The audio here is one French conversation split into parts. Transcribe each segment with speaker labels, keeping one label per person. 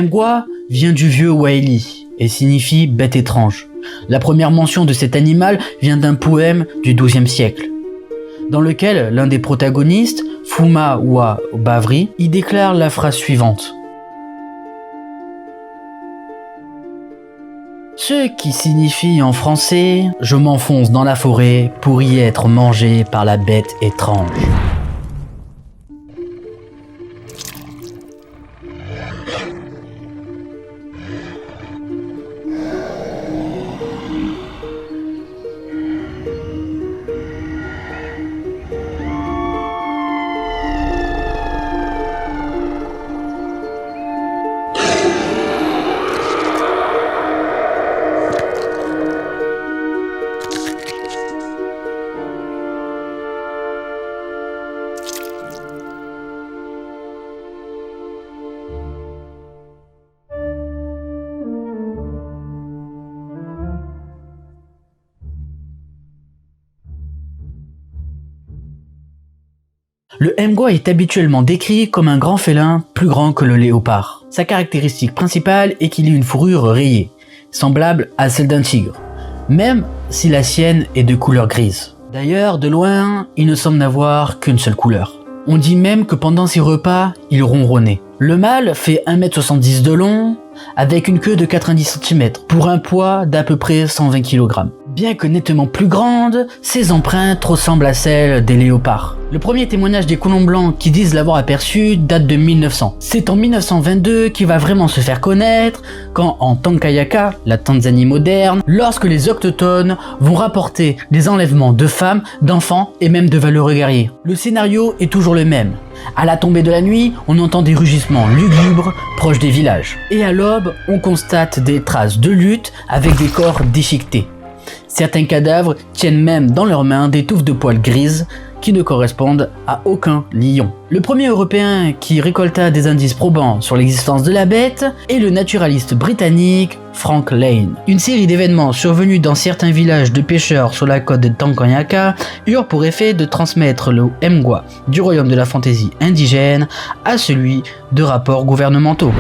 Speaker 1: Mgwa vient du vieux Wahili et signifie bête étrange. La première mention de cet animal vient d'un poème du XIIe siècle, dans lequel l'un des protagonistes, Fuma Wa Bavri, y déclare la phrase suivante. Ce qui signifie en français « Je m'enfonce dans la forêt pour y être mangé par la bête étrange ». Le Mgwa est habituellement décrit comme un grand félin plus grand que le léopard. Sa caractéristique principale est qu'il ait une fourrure rayée, semblable à celle d'un tigre, même si la sienne est de couleur grise. D'ailleurs, de loin, il ne semble n'avoir qu'une seule couleur. On dit même que pendant ses repas, il ronronnait. Le mâle fait 1m70 de long, avec une queue de 90 cm, pour un poids d'à peu près 120 kg. Bien que nettement plus grande, ses empreintes ressemblent à celles des léopards. Le premier témoignage des colons blancs qui disent l'avoir aperçu date de 1900. C'est en 1922 qu'il va vraiment se faire connaître, quand en Tanganyika, la Tanzanie moderne, lorsque les autochtones vont rapporter des enlèvements de femmes, d'enfants et même de valeureux guerriers. Le scénario est toujours le même. À la tombée de la nuit, on entend des rugissements lugubres proches des villages. Et à l'aube, on constate des traces de lutte avec des corps déchiquetés. Certains cadavres tiennent même dans leurs mains des touffes de poils grises qui ne correspondent à aucun lion. Le premier Européen qui récolta des indices probants sur l'existence de la bête est le naturaliste britannique Frank Lane. Une série d'événements survenus dans certains villages de pêcheurs sur la côte de Tanganyika eurent pour effet de transmettre le Mgwa du royaume de la fantaisie indigène à celui de rapports gouvernementaux.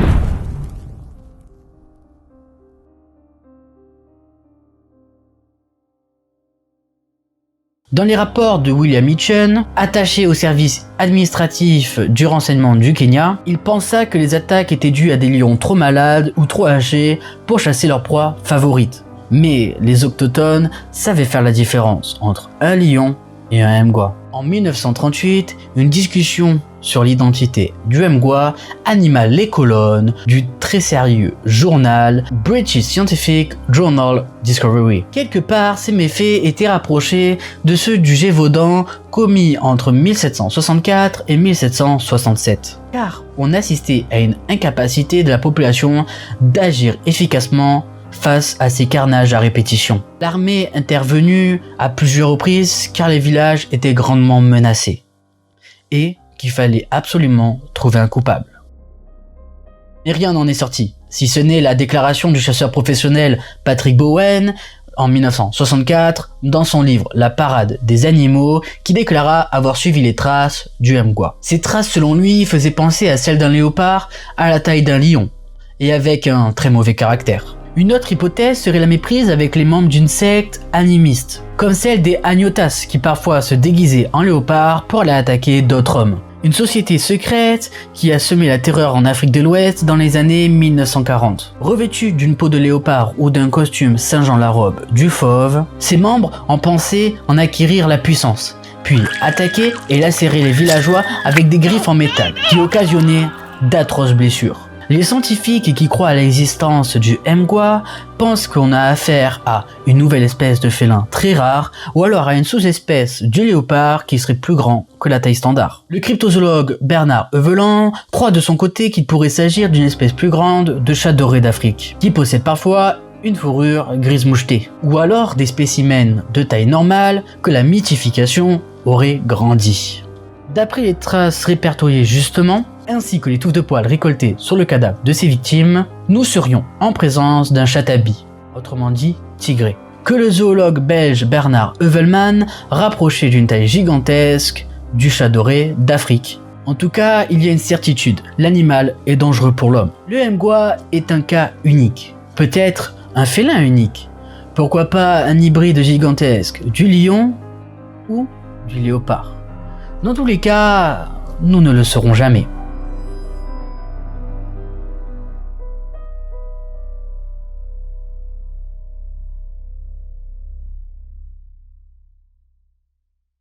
Speaker 1: Dans les rapports de William Mitchen, attaché au service administratif du renseignement du Kenya, il pensa que les attaques étaient dues à des lions trop malades ou trop âgés pour chasser leur proie favorite. Mais les autochtones savaient faire la différence entre un lion et un Mgwa. En 1938, une discussion sur l'identité du Mgwa anima les colonnes du très sérieux journal British Scientific Journal Discovery. Quelque part, ces méfaits étaient rapprochés de ceux du Gévaudan commis entre 1764 et 1767. Car on assistait à une incapacité de la population d'agir efficacement face à ces carnages à répétition. L'armée intervenue à plusieurs reprises car les villages étaient grandement menacés et qu'il fallait absolument trouver un coupable. Mais rien n'en est sorti, si ce n'est la déclaration du chasseur professionnel Patrick Bowen en 1964 dans son livre La parade des animaux qui déclara avoir suivi les traces du Mgwa. Ces traces selon lui faisaient penser à celles d'un léopard à la taille d'un lion et avec un très mauvais caractère. Une autre hypothèse serait la méprise avec les membres d'une secte animiste, comme celle des Agnotas qui parfois se déguisaient en léopard pour aller attaquer d'autres hommes. Une société secrète qui a semé la terreur en Afrique de l'Ouest dans les années 1940. Revêtus d'une peau de léopard ou d'un costume singeant la robe du fauve, ses membres en pensaient en acquérir la puissance, puis attaquer et lacérer les villageois avec des griffes en métal qui occasionnaient d'atroces blessures. Les scientifiques qui croient à l'existence du Mgwa pensent qu'on a affaire à une nouvelle espèce de félin très rare ou alors à une sous-espèce du léopard qui serait plus grand que la taille standard. Le cryptozoologue Bernard Euveland croit de son côté qu'il pourrait s'agir d'une espèce plus grande de chat doré d'Afrique, qui possède parfois une fourrure grise mouchetée, ou alors des spécimens de taille normale que la mythification aurait grandi. D'après les traces répertoriées justement, ainsi que les touffes de poils récoltées sur le cadavre de ses victimes, nous serions en présence d'un chatabi, autrement dit tigré, que le zoologue belge Bernard Heuvelman rapprochait d'une taille gigantesque du chat doré d'Afrique, En tout cas, il y a une certitude, l'animal est dangereux pour l'homme. Le mgwa est un cas unique, peut-être un félin unique. Pourquoi pas un hybride gigantesque, du lion ou du léopard. Dans tous les cas, nous ne le saurons jamais.